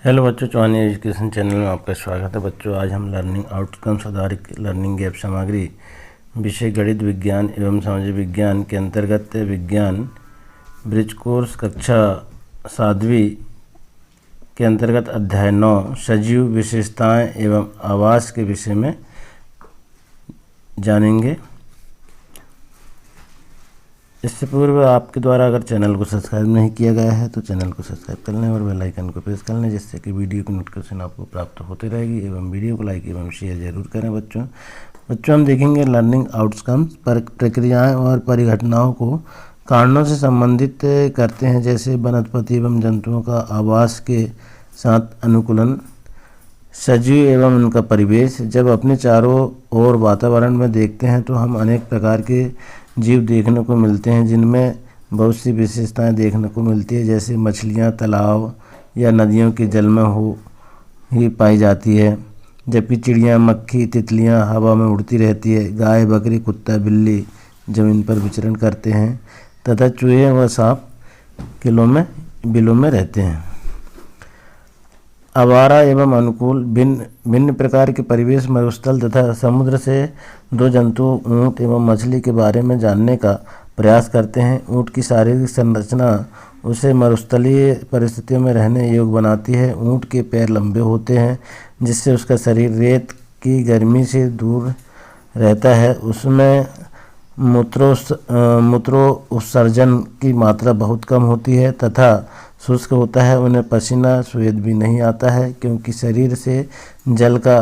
Hello बच्चों, Chauhan education channel में आपका स्वागत है। बच्चों, आज हम लर्निंग आउटकम्स आधारित लर्निंग गैप सामग्री विषय गणित विज्ञान एवं सामाजिक विज्ञान के अंतर्गत विज्ञान ब्रिज कोर्स कक्षा 7वीं के अंतर्गत अध्याय 9 सजीव विशेषताएं एवं आवास के विषय में जानेंगे। इससे पूर्व आपके द्वारा अगर चैनल को सब्सक्राइब नहीं किया गया है तो चैनल को सब्सक्राइब कर लें और बेल आइकन को प्रेस कर लें, जिससे कि वीडियो की नोटिफिकेशन आपको प्राप्त होती रहेगी। एवं वीडियो को लाइक एवं शेयर जरूर करें। बच्चों हम देखेंगे लर्निंग आउटकम्स पर प्रक्रियाएं और परिघटनाओं को कारणों से संबंधित करते हैं, जैसे वनस्पति एवं जंतुओं का आवास के साथ अनुकूलन, सजीव एवं उनका परिवेश। जब अपने चारों ओर वातावरण में देखते हैं तो हम अनेक प्रकार के जीव देखने को मिलते हैं, जिनमें बहुत सी विशेषताएं देखने को मिलती है, जैसे मछलियां तालाब या नदियों के जल में ही पाई जाती है, जबकि चिड़ियां, मक्खी, तितलियां हवा में उड़ती रहती है। गाय, बकरी, कुत्ता, बिल्ली जमीन पर विचरण करते हैं तथा चूहे व सांप बिलों में रहते हैं। आवारा एवं अनुकूल भिन्न प्रकार के परिवेश, मरुस्थल तथा समुद्र से दो जंतु ऊँट एवं मछली के बारे में जानने का प्रयास करते हैं। ऊँट की शारीरिक संरचना उसे मरुस्थलीय परिस्थितियों में रहने योग्य बनाती है। ऊँट के पैर लंबे होते हैं, जिससे उसका शरीर रेत की गर्मी से दूर रहता है। उसमें मूत्रो उत्सर्जन की मात्रा बहुत कम होती है तथा शुष्क होता है। उन्हें पसीना स्वेद भी नहीं आता है, क्योंकि शरीर से जल का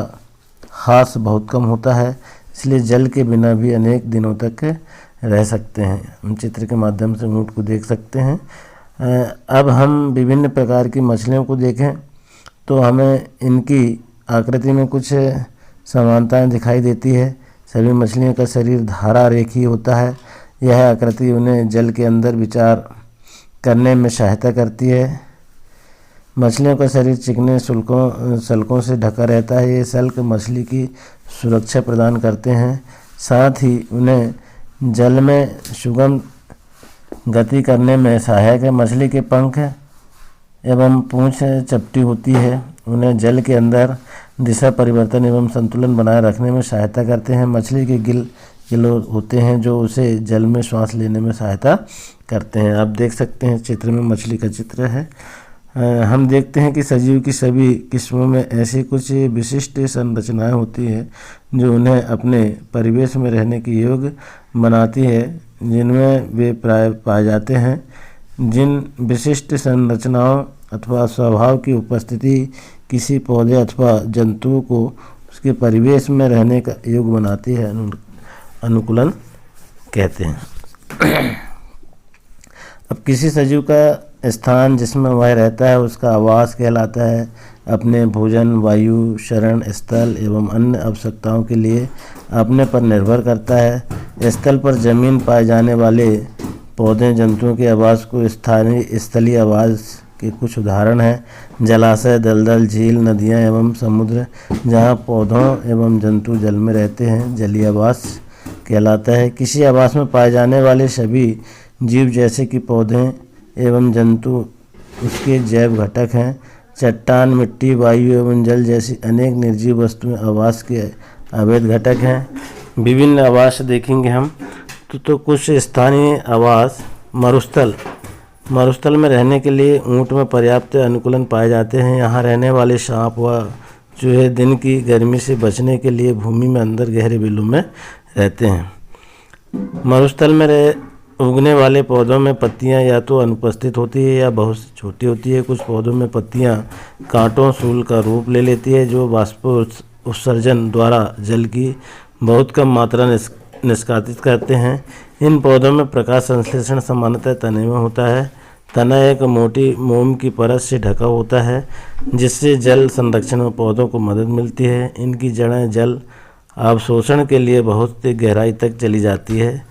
ह्रास बहुत कम होता है, इसलिए जल के बिना भी अनेक दिनों तक रह सकते हैं। हम चित्र के माध्यम से ऊँट को देख सकते हैं। अब हम विभिन्न प्रकार की मछलियों को देखें तो हमें इनकी आकृति में कुछ समानताएं दिखाई देती है। सभी मछलियों का शरीर धारा रेखीय होता है। यह आकृति उन्हें जल के अंदर विचार करने में सहायता करती है। मछलियों का शरीर चिकने सल्कों से ढका रहता है। ये सल्क मछली की सुरक्षा प्रदान करते हैं, साथ ही उन्हें जल में सुगम गति करने में सहायक है। मछली के पंख एवं पूंछ चपटी होती है। उन्हें जल के अंदर दिशा परिवर्तन एवं संतुलन बनाए रखने में सहायता करते हैं। मछली के गिल्लो होते हैं जो उसे जल में श्वास लेने में सहायता करते हैं। आप देख सकते हैं चित्र में मछली का चित्र है। हम देखते हैं कि सजीव की सभी किस्मों में ऐसी कुछ विशिष्ट संरचनाएं होती हैं जो उन्हें अपने परिवेश में रहने के योग्य बनाती है, जिनमें वे प्राय पाए जाते हैं। जिन विशिष्ट संरचनाओं अथवा स्वभाव की उपस्थिति किसी पौधे अथवा जंतु को उसके परिवेश में रहने का योग्य बनाती है, अनुकूलन कहते हैं। अब किसी सजीव का स्थान जिसमें वह रहता है उसका आवास कहलाता है। अपने भोजन, वायु, शरण स्थल एवं अन्य आवश्यकताओं के लिए अपने पर निर्भर करता है। स्थल पर जमीन पाए जाने वाले पौधे जंतुओं के आवास को स्थलीय आवास के कुछ उदाहरण हैं। जलाशय, दलदल, झील, नदियाँ एवं समुद्र जहाँ पौधों एवं जंतु जल में रहते हैं, जलीय आवास कहलाता है। किसी आवास में पाए जाने वाले सभी जीव जैसे कि पौधे एवं जंतु उसके जैव घटक हैं। चट्टान, मिट्टी, वायु एवं जल जैसी अनेक निर्जीव वस्तुएं आवास के अवैध घटक हैं। विभिन्न आवास देखेंगे हम तो कुछ स्थानीय आवास। मरुस्थल में रहने के लिए ऊँट में पर्याप्त अनुकूलन पाए जाते हैं। यहाँ रहने वाले सांप व चूहे दिन की गर्मी से बचने के लिए भूमि में अंदर गहरे बिलों में रहते हैं। मरुस्थल में उगने वाले पौधों में पत्तियां या तो अनुपस्थित होती है या बहुत छोटी होती है। कुछ पौधों में पत्तियां कांटों सूल का रूप ले लेती है, जो वाष्प उत्सर्जन द्वारा जल की बहुत कम मात्रा निष्कासित करते हैं। इन पौधों में प्रकाश संश्लेषण सामान्यतः तने में होता है। तना एक मोटी मोम की परत से ढका होता है, जिससे जल संरक्षण में पौधों को मदद मिलती है। इनकी जड़ें जल अवशोषण के लिए बहुत गहराई तक चली जाती है।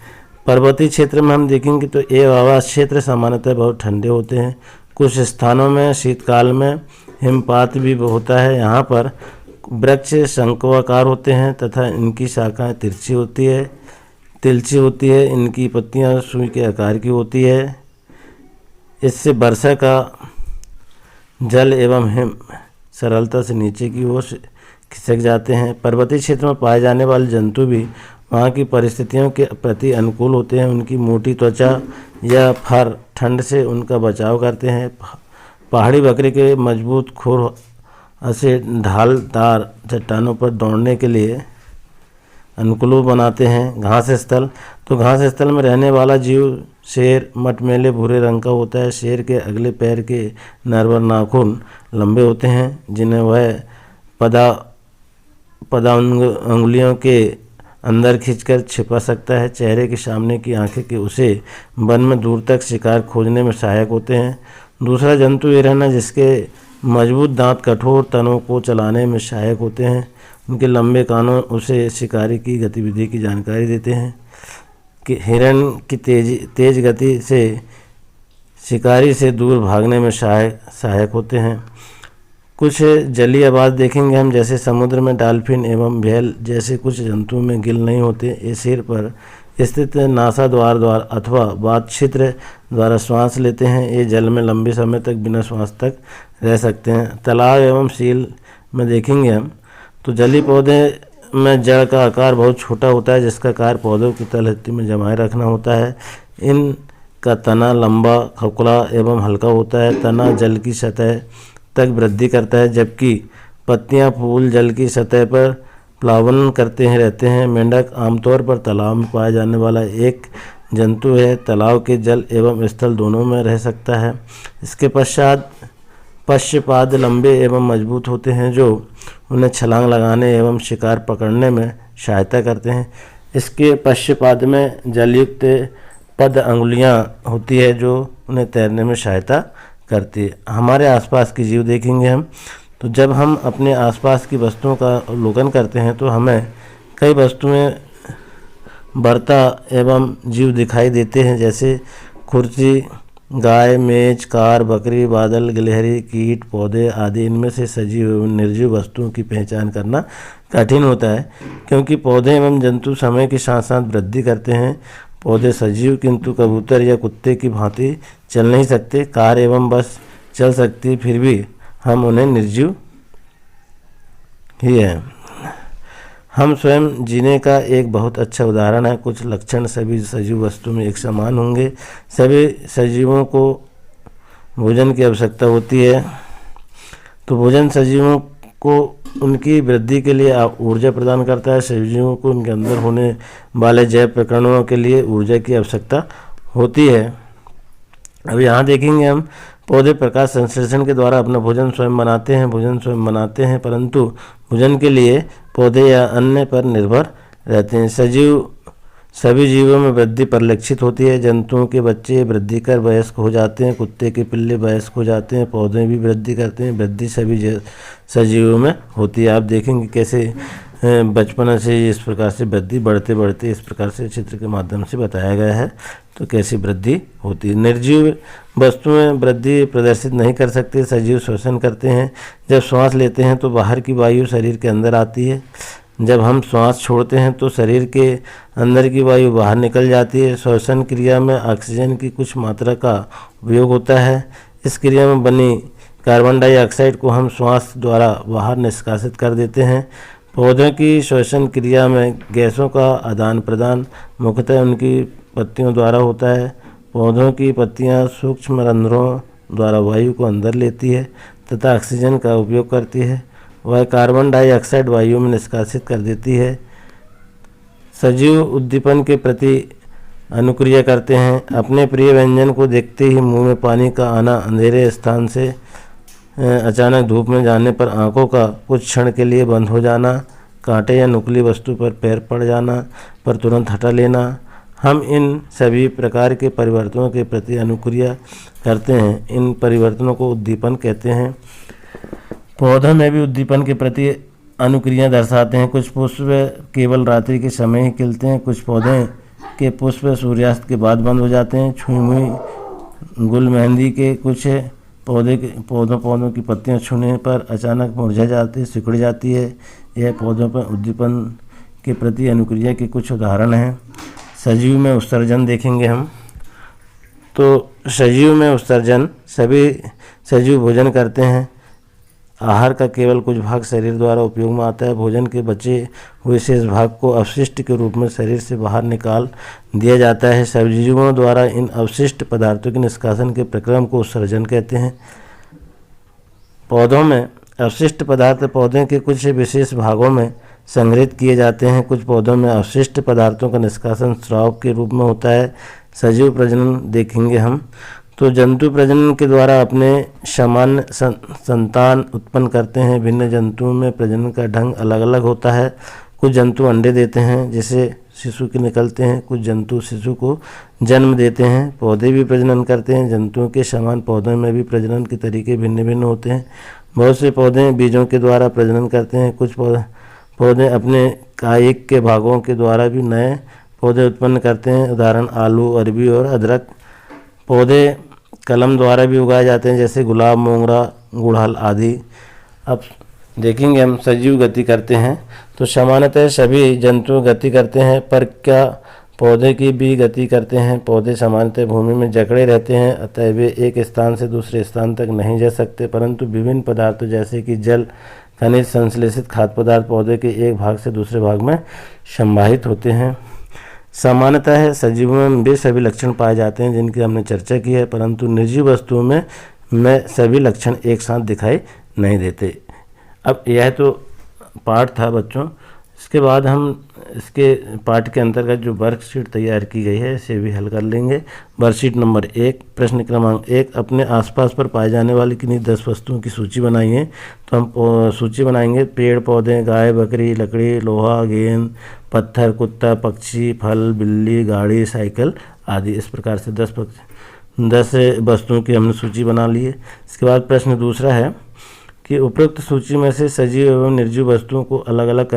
पर्वतीय क्षेत्र में हम देखेंगे तो ये आवास क्षेत्र सामान्यतः बहुत ठंडे होते हैं। कुछ स्थानों में शीतकाल में हिमपात भी होता है। यहाँ पर वृक्ष शंक्वाकार होते हैं तथा इनकी शाखाएं तिरछी होती है। इनकी पत्तियां सुई के आकार की होती है। इससे वर्षा का जल एवं सरलता से नीचे की ओर खिसक जाते हैं। पर्वतीय क्षेत्र में पाए जाने वाले जंतु भी वहाँ की परिस्थितियों के प्रति अनुकूल होते हैं। उनकी मोटी त्वचा या फर ठंड से उनका बचाव करते हैं। पहाड़ी बकरी के मजबूत खुर से ढालदार चट्टानों पर दौड़ने के लिए अनुकूल बनाते हैं। घास स्थल, तो घास स्थल में रहने वाला जीव शेर मटमैले भूरे रंग का होता है। शेर के अगले पैर के नर्म नाखून लंबे होते हैं, जिन्हें वह अंगुलियों के अंदर खींचकर छिपा सकता है। चेहरे के सामने की आंखें के उसे वन में दूर तक शिकार खोजने में सहायक होते हैं। दूसरा जंतु हिरन है, जिसके मजबूत दांत कठोर तनों को चलाने में सहायक होते हैं। उनके लंबे कानों उसे शिकारी की गतिविधि की जानकारी देते हैं। कि हिरन की तेज गति से शिकारी से दूर भागने में सहायक होते हैं। कुछ जलीय आवाज़ देखेंगे हम, जैसे समुद्र में डॉल्फिन एवं व्हेल जैसे कुछ जंतुओं में गिल नहीं होते। ये सिर पर स्थित नासा द्वार अथवा बात छिद्र द्वारा श्वास लेते हैं। ये जल में लंबे समय तक बिना श्वास तक रह सकते हैं। तालाब एवं सील में देखेंगे हम, तो जलीय पौधे में जड़ का आकार बहुत छोटा होता है, जिसका कार्य पौधों की तलहटी में जमाए रखना होता है। इनका तना लंबा, खोखला एवं हल्का होता है। तना जल की सतह तक वृद्धि करता है, जबकि पत्तियां फूल जल की सतह पर प्लावन करते रहते हैं। मेंढक आमतौर पर तालाब में पाया जाने वाला एक जंतु है। तालाब के जल एवं स्थल दोनों में रह सकता है। इसके पश्चपाद लंबे एवं मजबूत होते हैं, जो उन्हें छलांग लगाने एवं शिकार पकड़ने में सहायता करते हैं। इसके पश्चपाद में जलयुक्त पद अंगुलियां होती है, जो उन्हें तैरने में सहायता करती है। हमारे आसपास की जीव देखेंगे हम, तो जब हम अपने आसपास की वस्तुओं का अवलोकन करते हैं तो हमें कई वस्तुएं बढ़ता एवं जीव दिखाई देते हैं, जैसे कुर्सी, गाय, मेज, कार, बकरी, बादल, गिलहरी, कीट, पौधे आदि। इनमें से सजीव एवं निर्जीव वस्तुओं की पहचान करना कठिन होता है, क्योंकि पौधे एवं जंतु समय के साथ साथ वृद्धि करते हैं। पौधे सजीव, किंतु कबूतर या कुत्ते की भांति चल नहीं सकते। कार एवं बस चल सकती, फिर भी हम उन्हें निर्जीव ही है। हम स्वयं जीने का एक बहुत अच्छा उदाहरण है। कुछ लक्षण सभी सजीव वस्तु में एक समान होंगे। सभी सजीवों को भोजन की आवश्यकता होती है, तो भोजन सजीवों को उनकी वृद्धि के लिए ऊर्जा प्रदान करता है। सजीवों को उनके अंदर होने वाले जैव प्रकरणों के लिए ऊर्जा की आवश्यकता होती है। अब यहाँ देखेंगे हम, पौधे प्रकाश संश्लेषण के द्वारा अपना भोजन स्वयं बनाते हैं, परंतु भोजन के लिए पौधे या अन्य पर निर्भर रहते हैं। सभी जीवों में वृद्धि परिलक्षित होती है। जंतुओं के बच्चे वृद्धि कर वयस्क हो जाते हैं, कुत्ते के पिल्ले वयस्क हो जाते हैं, पौधे भी वृद्धि करते हैं। वृद्धि सभी सजीवों में होती है। आप देखेंगे कैसे बचपन से इस प्रकार से वृद्धि बढ़ते बढ़ते इस प्रकार से चित्र के माध्यम से बताया गया है, तो कैसी वृद्धि होती है। निर्जीव वस्तुएं वृद्धि प्रदर्शित नहीं कर सकते। सजीव श्वसन करते हैं। जब श्वास लेते हैं तो बाहर की वायु शरीर के अंदर आती है। जब हम श्वास छोड़ते हैं तो शरीर के अंदर की वायु बाहर निकल जाती है। श्वसन क्रिया में ऑक्सीजन की कुछ मात्रा का उपयोग होता है। इस क्रिया में बनी कार्बन डाइऑक्साइड को हम श्वास द्वारा बाहर निष्कासित कर देते हैं। पौधों की श्वसन क्रिया में गैसों का आदान प्रदान मुख्यतः उनकी पत्तियों द्वारा होता है। पौधों की पत्तियां सूक्ष्म रंध्रों द्वारा वायु को अंदर लेती है तथा ऑक्सीजन का उपयोग करती है। वह कार्बन डाइऑक्साइड वायु में निष्कासित कर देती है। सजीव उद्दीपन के प्रति अनुक्रिया करते हैं। अपने प्रिय व्यंजन को देखते ही मुंह में पानी का आना, अंधेरे स्थान से अचानक धूप में जाने पर आंखों का कुछ क्षण के लिए बंद हो जाना, कांटे या नुकीली वस्तु पर पैर पड़ जाना पर तुरंत हटा लेना, हम इन सभी प्रकार के परिवर्तनों के प्रति अनुक्रिया करते हैं। इन परिवर्तनों को उद्दीपन कहते हैं। पौधों में भी उद्दीपन के प्रति अनुक्रिया दर्शाते हैं। कुछ पुष्प केवल रात्रि के समय ही खिलते हैं। कुछ पौधे के पुष्प सूर्यास्त के बाद बंद हो जाते हैं। छुई मुई गुल मेहंदी के कुछ पौधों की पत्तियां छूने पर अचानक मुरझा जाती, सिकुड़ जाती है। यह पौधों पर उद्दीपन के प्रति अनुक्रिया के कुछ उदाहरण हैं। सजीव में उत्सर्जन देखेंगे हम, तो सजीव में उत्सर्जन, सभी सजीव भोजन करते हैं। आहार का केवल कुछ भाग शरीर द्वारा उपयोग में आता है। भोजन के बचे हुए शेष भाग को अवशिष्ट के रूप में शरीर से बाहर निकाल दिया जाता है। सजीवों द्वारा इन अवशिष्ट पदार्थों के निष्कासन के प्रक्रम को उत्सर्जन कहते हैं। पौधों में अवशिष्ट पदार्थ पौधे के कुछ विशेष भागों में संग्रहित किए जाते हैं। कुछ पौधों में अवशिष्ट पदार्थों का निष्कासन स्राव के रूप में होता है। सजीव प्रजनन देखेंगे हम तो जंतु प्रजनन के द्वारा अपने सामान्य संतान उत्पन्न करते हैं। भिन्न जंतुओं में प्रजनन का ढंग अलग अलग होता है। कुछ जंतु अंडे देते हैं जिसे शिशु के निकलते हैं। कुछ जंतु शिशु को जन्म देते हैं। पौधे भी प्रजनन करते हैं। जंतुओं के समान पौधों में भी प्रजनन के तरीके भिन्न भिन्न होते हैं। बहुत से पौधे बीजों के द्वारा प्रजनन करते हैं। कुछ पौधे अपने कायिक के भागों के द्वारा भी नए पौधे उत्पन्न करते हैं। उदाहरण आलू, अरबी और अदरक। पौधे कलम द्वारा भी उगाए जाते हैं जैसे गुलाब, मोगरा, गुड़हल आदि। अब देखेंगे हम सजीव गति करते हैं तो सामान्यतः सभी जंतु गति करते हैं, पर क्या पौधे की भी गति करते हैं। पौधे सामान्यतः भूमि में जकड़े रहते हैं, अतः वे एक स्थान से दूसरे स्थान तक नहीं जा सकते, परंतु विभिन्न पदार्थों जैसे कि जल, खनिज, संश्लेषित खाद्य पदार्थ पौधे के एक भाग से दूसरे भाग में संवाहित होते हैं। सामान्यतः सजीवों में वे सभी लक्षण पाए जाते हैं जिनकी हमने चर्चा की है, परंतु निर्जीव वस्तुओं में सभी लक्षण एक साथ दिखाई नहीं देते। अब यह तो पाठ था बच्चों। इसके बाद हम इसके पाठ के अंतर्गत जो वर्कशीट तैयार की गई है इसे भी हल कर लेंगे। वर्कशीट नंबर 1, प्रश्न क्रमांक 1, अपने आसपास पर पाए जाने वाली किन्हीं 10 वस्तुओं की सूची बनाइए। तो हम सूची बनाएंगे। पेड़ पौधे, गाय बकरी, लकड़ी, लोहा, गेंद, पत्थर, कुत्ता, पक्षी, फल, बिल्ली, गाड़ी, साइकिल आदि। इस प्रकार से 10 वस्तुओं की हमने सूची बना ली है। इसके बाद प्रश्न दूसरा है कि उपरोक्त सूची में से सजीव एवं निर्जीव वस्तुओं को अलग अलग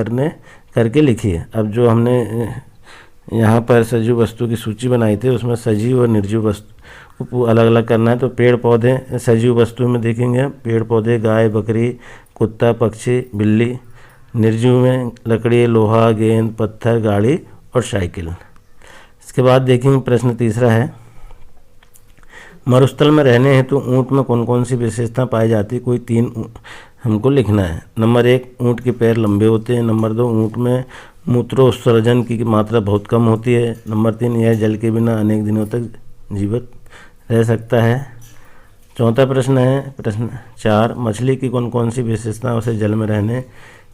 करके लिखिए। अब जो हमने यहाँ पर सजीव वस्तु की सूची बनाई थी उसमें सजीव और निर्जीव वस्तु को अलग अलग करना है। तो पेड़ पौधे सजीव वस्तु में देखेंगे, पेड़ पौधे, गाय बकरी, कुत्ता, पक्षी, बिल्ली। निर्जीव में लकड़ी, लोहा, गेंद, पत्थर, गाड़ी और साइकिल। इसके बाद देखेंगे प्रश्न तीसरा है, मरुस्थल में रहने हेतु ऊँट में कौन कौन सी विशेषता पाई जाती है। कोई 3 हमको लिखना है। नंबर 1, ऊँट के पैर लंबे होते हैं। नंबर 2, ऊँट में मूत्रोत्सर्जन की मात्रा बहुत कम होती है। नंबर 3, यह जल के बिना अनेक दिनों तक जीवित रह सकता है। चौथा प्रश्न है प्रश्न 4, मछली की कौन कौन सी विशेषताएं उसे जल में रहने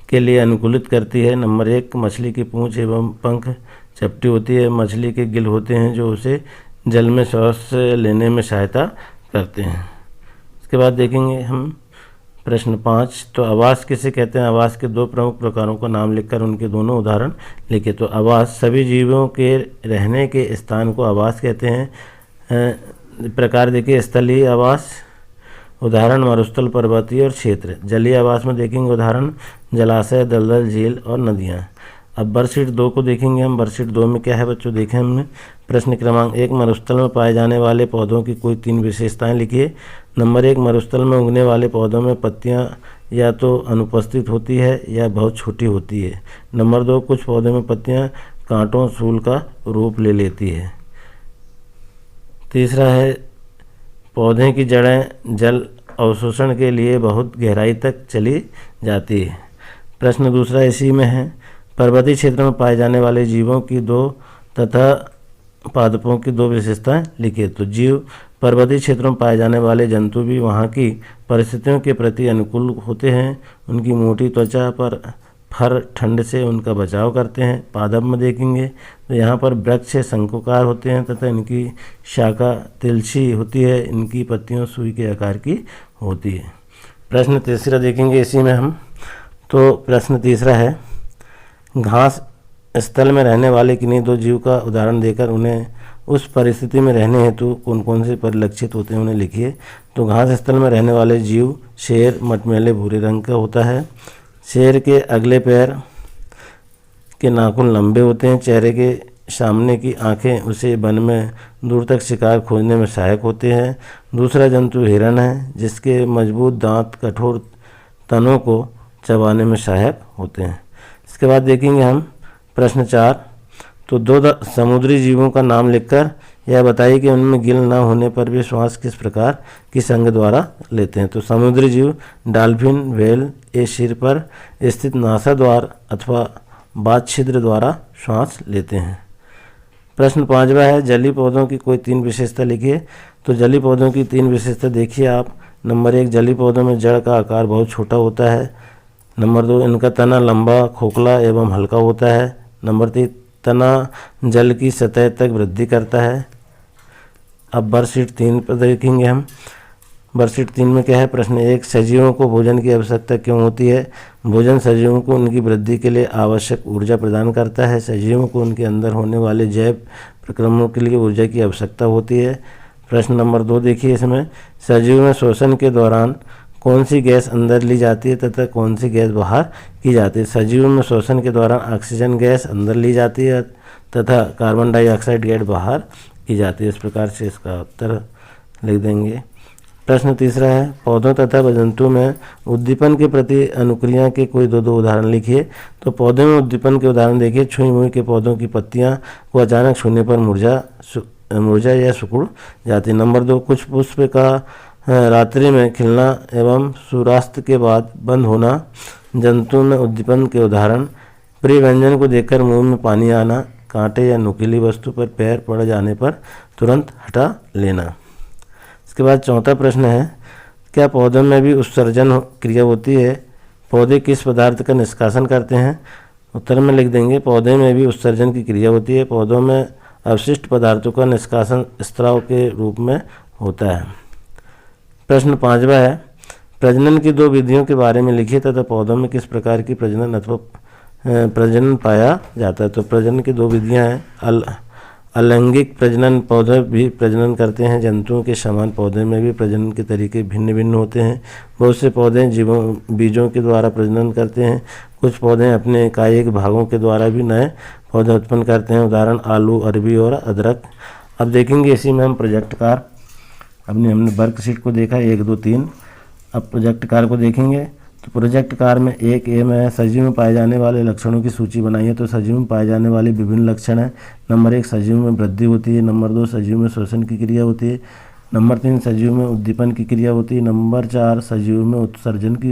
के लिए अनुकूलित करती है। नंबर 1, मछली की पूंछ एवं पंख चपटी होती है। मछली के गिल होते हैं जो उसे जल में सांस लेने में सहायता करते हैं। इसके बाद देखेंगे हम प्रश्न 5, तो आवास किसे कहते हैं। आवास के 2 प्रमुख प्रकारों का नाम लिखकर उनके दोनों उदाहरण लिखे। तो आवास सभी जीवों के रहने के स्थान को आवास कहते हैं। प्रकार देखिए, स्थलीय आवास, उदाहरण मरुस्थल, पर्वतीय और क्षेत्र। जलीय आवास में देखेंगे उदाहरण जलाशय, दलदल, झील और नदियाँ। अब वर्कशीट 2 को देखेंगे हम। वर्कशीट 2 में क्या है बच्चों, देखें हमने। प्रश्न क्रमांक 1, मरुस्थल में पाए जाने वाले पौधों की कोई 3 विशेषताएं लिखिए। नंबर 1, मरुस्थल में उगने वाले पौधों में पत्तियां या तो अनुपस्थित होती है या बहुत छोटी होती है। नंबर 2, कुछ पौधों में पत्तियां कांटों सूल का रूप ले लेती है। तीसरा है, पौधे की जड़ें जल अवशोषण के लिए बहुत गहराई तक चली जाती है। प्रश्न दूसरा इसी में है, पर्वतीय क्षेत्र में पाए जाने वाले जीवों की 2 तथा पादपों की 2 विशेषताएं लिखिए। तो जीव पर्वतीय क्षेत्रों में पाए जाने वाले जंतु भी वहाँ की परिस्थितियों के प्रति अनुकूल होते हैं। उनकी मोटी त्वचा पर फर ठंड से उनका बचाव करते हैं। पादप में देखेंगे तो यहाँ पर वृक्ष शंकुकार होते हैं तथा इनकी शाखा तिलछी होती है। इनकी पत्तियों सुई के आकार की होती है। प्रश्न तीसरा देखेंगे इसी में हम। तो प्रश्न तीसरा है, घास स्थल में रहने वाले किन्हीं 2 जीव का उदाहरण देकर उन्हें उस परिस्थिति में रहने हेतु कौन कौन से परिलक्षित होते हैं उन्हें लिखिए। तो घास स्थल में रहने वाले जीव शेर मटमैले भूरे रंग का होता है। शेर के अगले पैर के नाखून लंबे होते हैं। चेहरे के सामने की आंखें उसे वन में दूर तक शिकार खोजने में सहायक होते हैं। दूसरा जंतु हिरण है जिसके मजबूत दांत कठोर तनों को चबाने में सहायक होते हैं। इसके बाद देखेंगे हम प्रश्न 4, तो 2 समुद्री जीवों का नाम लिखकर यह बताइए कि उनमें गिल न होने पर भी श्वास किस प्रकार की संघ द्वारा लेते हैं। तो समुद्री जीव डॉल्फिन, व्हेल ये सिर पर स्थित नासाद्वार अथवा बात छिद्र द्वारा श्वास लेते हैं। प्रश्न 5वां है, जलीय पौधों की कोई 3 विशेषता लिखिए। तो जलीय पौधों की 3 विशेषता देखिए आप। नंबर 1, जलीय पौधों में जड़ का आकार बहुत छोटा होता है। नंबर 2, इनका तना लंबा, खोखला एवं हल्का होता है। नंबर 3, तना जल की सतह तक वृद्धि करता है। अब वर्कशीट 3 पर देखेंगे हम। वर्कशीट 3 में क्या है? प्रश्न 1, सजीवों को भोजन की आवश्यकता क्यों होती है? भोजन सजीवों को उनकी वृद्धि के लिए आवश्यक ऊर्जा प्रदान करता है। सजीवों को उनके अंदर होने वाले जैव प्रक्रमणों के लिए ऊर्जा की आवश्यकता होती है। प्रश्न नंबर 2 देखिए इसमें, सजीव में श्वसन के दौरान कौन सी गैस अंदर ली जाती है तथा कौन सी गैस बाहर की जाती है? सजीव में श्वसन के दौरान ऑक्सीजन गैस अंदर ली जाती है तथा कार्बन डाइऑक्साइड गैस बाहर की जाती है। इस प्रकार से इसका उत्तर लिख देंगे। प्रश्न 3 है, पौधों तथा जंतु में उद्दीपन के प्रति अनुक्रिया के कोई दो उदाहरण लिखिए। तो पौधे में उद्दीपन के उदाहरण देखिए। छुई मुई के पौधों की पत्तियां को अचानक छूने पर मुरझा या सिकुड़ जाती। नंबर 2, कुछ पुष्प का रात्रि में खिलना एवं सूर्यास्त के बाद बंद होना। जंतु में उद्दीपन के उदाहरण, प्रिय व्यंजन को देखकर मुंह में पानी आना, कांटे या नुकीली वस्तु पर पैर पड़ जाने पर तुरंत हटा लेना। इसके बाद 4था प्रश्न है, क्या पौधों में भी उत्सर्जन क्रिया होती है? पौधे किस पदार्थ का निष्कासन करते हैं? उत्तर में लिख देंगे, पौधे में भी उत्सर्जन की क्रिया होती है। पौधों में अवशिष्ट पदार्थों का निष्कासन स्राव के रूप में होता है। प्रश्न 5वां है, प्रजनन की 2 विधियों के बारे में लिखिए तथा पौधों में किस प्रकार की प्रजनन अथवा प्रजनन पाया जाता है। तो प्रजनन की 2 विधियां हैं। अलैंगिक प्रजनन, पौधे भी प्रजनन करते हैं। जंतुओं के समान पौधे में भी प्रजनन के तरीके भिन्न भिन्न होते हैं। बहुत से पौधे बीजों के द्वारा प्रजनन करते हैं। कुछ पौधे अपने कायिक भागों के द्वारा भी नए पौधे उत्पन्न करते हैं। उदाहरण आलू, अरबी और अदरक। अब देखेंगे इसी में हम प्रोजेक्ट कार्य। हमने वर्कशीट को देखा 1, 2, 3। अब प्रोजेक्ट कार्य को देखेंगे। तो प्रोजेक्ट कार्य में 1A में सजीव में पाए जाने वाले लक्षणों की सूची बनाई है। तो सजीव में पाए जाने वाले विभिन्न लक्षण हैं। नंबर 1, सजीव में वृद्धि होती है। नंबर 2, सजीव में श्वसन की क्रिया होती है। नंबर 3, सजीव में उद्दीपन की क्रिया होती है। नंबर 4, सजीव में उत्सर्जन की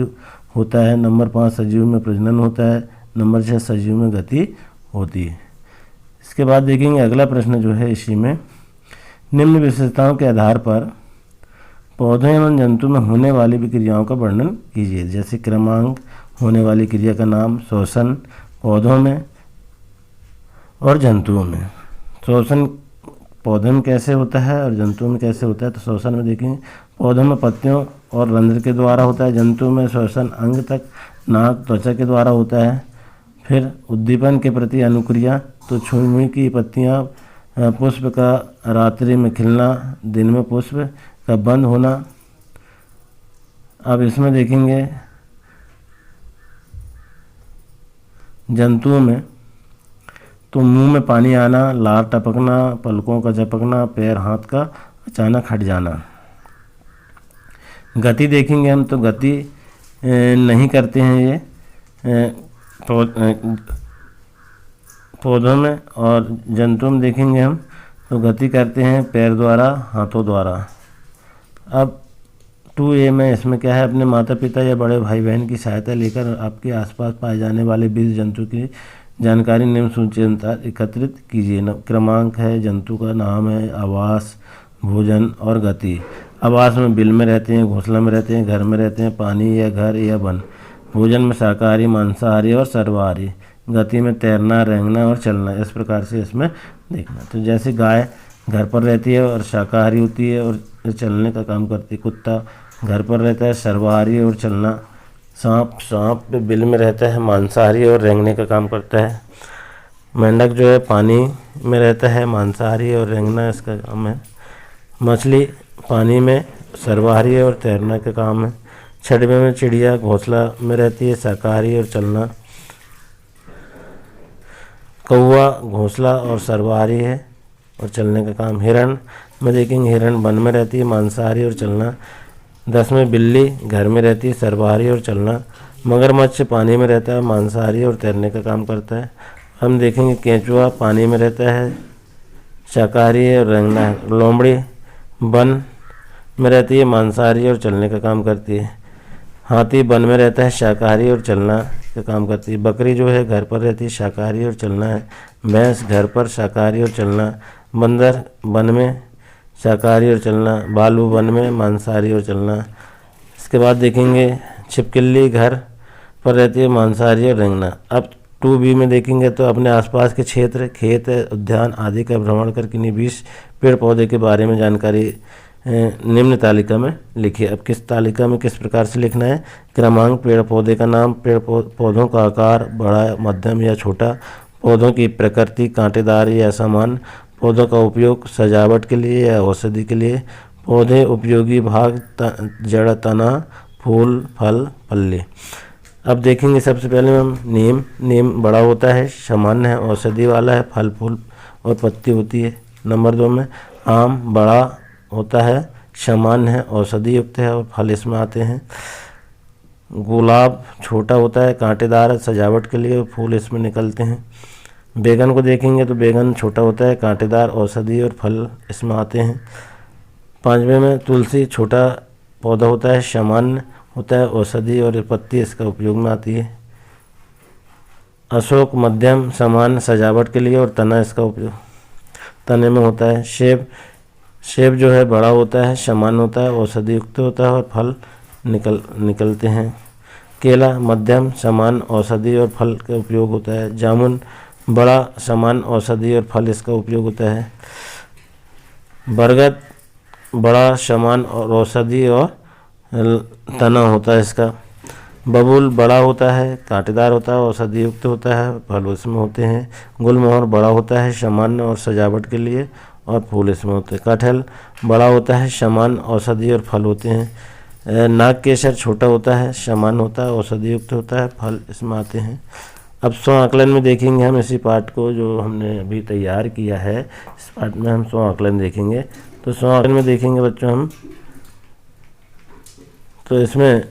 होता है। नंबर 5, सजीव में प्रजनन होता है। नंबर 6, सजीव में गति होती है। इसके बाद देखेंगे अगला प्रश्न जो है इसी में, निम्न विशेषताओं के आधार पर पौधों एवं जंतु में होने वाली क्रियाओं का वर्णन कीजिए। जैसे क्रमांक होने वाली क्रिया का नाम, श्वसन पौधों में और जंतुओं में। श्वसन पौधों में कैसे होता है और जंतुओं में कैसे होता है? तो श्वसन में देखेंगे, पौधों में पत्तियों और रंध्र के द्वारा होता है। जंतु में श्वसन अंग तक नाक त्वचा के द्वारा होता है। फिर उद्दीपन के प्रति अनुक्रिया, तो छुई मुई की पत्तियाँ, पुष्प का रात्रि में खिलना, दिन में पुष्प का बंद होना। अब इसमें देखेंगे जंतुओं में, तो मुंह में पानी आना, लार टपकना, पलकों का झपकना, पैर हाथ का अचानक हट जाना। गति देखेंगे हम, तो गति नहीं करते हैं ये पौधों में। और जंतुओं में देखेंगे हम, तो गति करते हैं पैर द्वारा, हाथों द्वारा। अब 2A में इसमें क्या है, अपने माता पिता या बड़े भाई बहन की सहायता लेकर आपके आसपास पाए जाने वाले बीज जंतु की जानकारी निम्न सूची अनुसार एकत्रित कीजिए। क्रमांक है, जंतु का नाम है, आवास, भोजन और गति। आवास में बिल में रहते हैं, घोंसला में रहते हैं, घर में रहते हैं, पानी या घर या वन। भोजन में शाकाहारी, मांसाहारी और सर्वाहारी। गति में तैरना, रेंगना और चलना। इस प्रकार से इसमें देखना। तो जैसे गाय घर पर रहती है और शाकाहारी होती है और चलने का काम करती है। कुत्ता घर पर रहता है, सर्वाहारी और चलना। सांप बिल में रहता है, मांसाहारी और रेंगने का काम करता है। मेंढक जो है पानी में रहता है, मांसाहारी और रेंगना इसका काम है। मछली पानी में सर्वाहारी और तैरना का काम है। छड़वे में चिड़िया घोंसला में रहती है, शाकाहारी और चलना। कौवा घोंसला और सर्वाहारी है और चलने का काम। हिरण में देखेंगे, हिरण वन में रहती है, मांसाहारी और चलना। 10 में बिल्ली घर में रहती है, सर्वाहारी और चलना। मगरमच्छ पानी में रहता है, मांसाहारी और तैरने का काम करता है। हम देखेंगे केंचुआ पानी में रहता है, शाकाहारी है और रेंगना है। लोमड़ी वन में रहती है, मांसाहारी और चलने का काम करती है। हाथी वन में रहता है, शाकाहारी और चलना का काम करती है। बकरी जो है घर पर रहती है, शाकाहारी और चलना है। भैंस घर पर, शाकाहारी और चलना। बंदर वन में, शाकाहारी और चलना। भालू वन में, मांसाहारी और चलना। इसके बाद देखेंगे छिपकली घर पर रहती है, मांसाहारी और रेंगना। अब 2B में देखेंगे तो अपने आसपास के क्षेत्र, खेत, उद्यान आदि का भ्रमण कर किन्हीं 20 पेड़ पौधे के बारे में जानकारी निम्न तालिका में लिखिए। अब किस तालिका में किस प्रकार से लिखना है? क्रमांक, पेड़ पौधे का नाम, पेड़ पौधों का आकार, बड़ा, मध्यम या छोटा, पौधों की प्रकृति, कांटेदार या समान, पौधों का उपयोग सजावट के लिए या औषधि के लिए, पौधे उपयोगी भाग, जड़, तना, फूल, फल, पल्ले। अब देखेंगे सबसे पहले हम नीम। नीम बड़ा होता है, सामान्य है, औषधि वाला है, फल फूल और पत्ती होती है। नंबर 2 में आम बड़ा होता है, सामान्य है, औषधि युक्त है और फल इसमें आते हैं। गुलाब छोटा होता है, कांटेदार है, सजावट के लिए और फूल इसमें निकलते हैं। बैगन को देखेंगे तो बैगन छोटा होता है, कांटेदार, औषधि और फल इसमें आते हैं। 5वें में तुलसी छोटा पौधा होता है, सामान्य होता है, औषधि और पत्ती इसका उपयोग में आती है। अशोक मध्यम, समान, सजावट के लिए और तना इसका उपयोग तने में होता है। सेब जो है बड़ा होता है, समान होता है, औषधि युक्त होता है और फल निकलते हैं। केला मध्यम, समान, औषधि और फल का उपयोग होता है। जामुन बड़ा, समान, औषधि और फल इसका उपयोग होता है। बरगद बड़ा, समान और औषधि और तना होता है इसका। बबूल बड़ा होता है, कांटेदार होता है, औषधि युक्त होता है, फल इसमें होते हैं। गुलमोहर बड़ा होता है, सामान्य और सजावट के लिए और फूल इसमें होते हैं। कटहल बड़ा होता है, सामान्य, औषधि और फल होते हैं। नागकेसर छोटा होता है, सामान्य होता है, औषधि युक्त होता है, फल इसमें आते हैं। अब स्व आकलन में देखेंगे हम इसी पाठ को जो हमने अभी तैयार किया है, इस पाठ में हम स्व आकलन देखेंगे। तो स्व आकलन में देखेंगे बच्चों हम, तो इसमें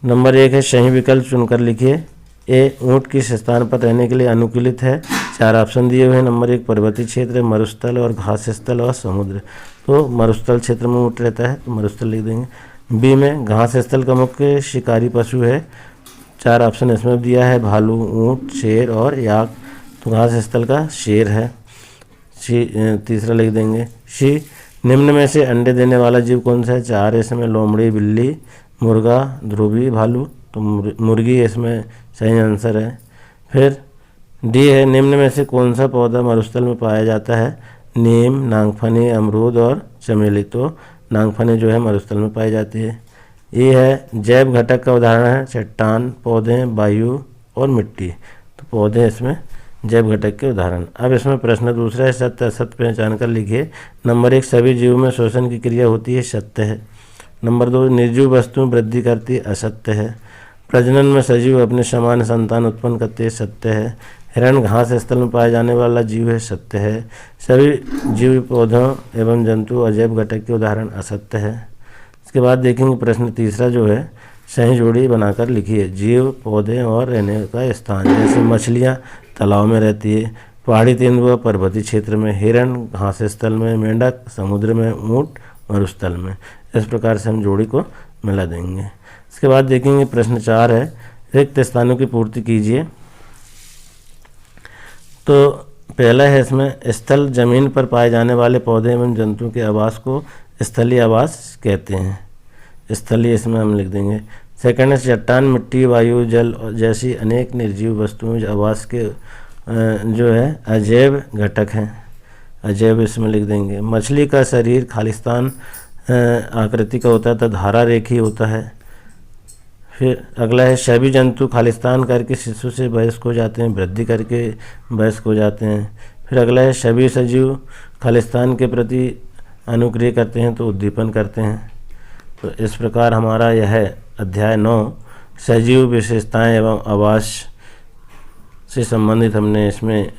नंबर 1 है सही विकल्प चुनकर लिखिए। ए ऊँट किस स्थान पर रहने के लिए अनुकूलित है? 4 ऑप्शन दिए हुए हैं। नंबर 1 पर्वतीय क्षेत्र, मरुस्थल और घास स्थल और समुद्र। तो मरुस्थल क्षेत्र में ऊँट रहता है, तो मरुस्थल लिख देंगे। बी में घास स्थल का मुख्य शिकारी पशु है। 4 ऑप्शन इसमें दिया है, भालू, ऊँट, शेर और याक। तो घास स्थल का शेर है। तीसरा लिख देंगे। सी निम्न में से अंडे देने वाला जीव कौन सा है? 4 इसमें लोमड़ी, बिल्ली, मुर्गा, ध्रुवी, भालू। तो मुर्गी इसमें सही आंसर है। फिर डी है निम्न में से कौन सा पौधा मरुस्थल में पाया जाता है? नीम, नागफनी, अमरूद और चमेली। तो नागफनी जो है मरुस्थल में पाई जाती है। ये है जैव घटक का उदाहरण है चट्टान, पौधे, वायु और मिट्टी। तो पौधे इसमें जैव घटक के उदाहरण। अब इसमें प्रश्न दूसरा है, सत्य असत्य पहचान कर लिखिए। नंबर 1 सभी जीवों में श्वसन की क्रिया होती है, सत्य है। नंबर 2 निर्जीव वस्तुएं वृद्धि करती है, असत्य है। प्रजनन में सजीव अपने समान संतान उत्पन्न करते हैं, सत्य है। हिरण घास स्थल में पाए जाने वाला जीव है, सत्य है। सभी जीव पौधों एवं जंतु अजैव घटक के उदाहरण, असत्य है। इसके बाद देखेंगे प्रश्न तीसरा जो है, सही जोड़ी बनाकर लिखिए। जीव, पौधे और रहने का स्थान, जैसे मछलियाँ तालाब में रहती है, पहाड़ी तेंदुआ पर्वतीय क्षेत्र में, हिरण घास स्थल में, मेंढक समुद्र में, ऊँट मरुस्थल में। इस प्रकार से हम जोड़ी को मिला देंगे। इसके बाद देखेंगे प्रश्न 4 है, रिक्त स्थानों की पूर्ति कीजिए। तो पहला है इसमें, स्थल जमीन पर पाए जाने वाले पौधे एवं जंतुओं के आवास को स्थलीय आवास कहते हैं, स्थलीय इसमें हम लिख देंगे। सेकंड है चट्टान, मिट्टी, वायु, जल जैसी अनेक निर्जीव वस्तुओं आवास के जो है अजैव घटक हैं, अजैव इसमें लिख देंगे। मछली का शरीर खालिस्तान आकृति का होता है तो धारा रेखी होता है। फिर अगला है सभी जंतु खालिस्तान करके शिशु से वयस्क हो जाते हैं, वृद्धि करके वयस्क हो जाते हैं। फिर अगला है सभी सजीव खालिस्तान के प्रति अनुक्रिया करते हैं तो उद्दीपन करते हैं। तो इस प्रकार हमारा यह अध्याय 9 सजीव विशेषताएं एवं आवास से संबंधित हमने इसमें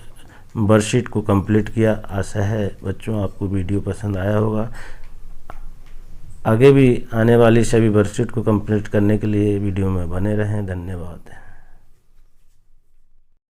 वर्कशीट को कंप्लीट किया। आशा है बच्चों आपको वीडियो पसंद आया होगा। आगे भी आने वाली सभी वर्कशीट को कंप्लीट करने के लिए वीडियो में बने रहें। धन्यवाद।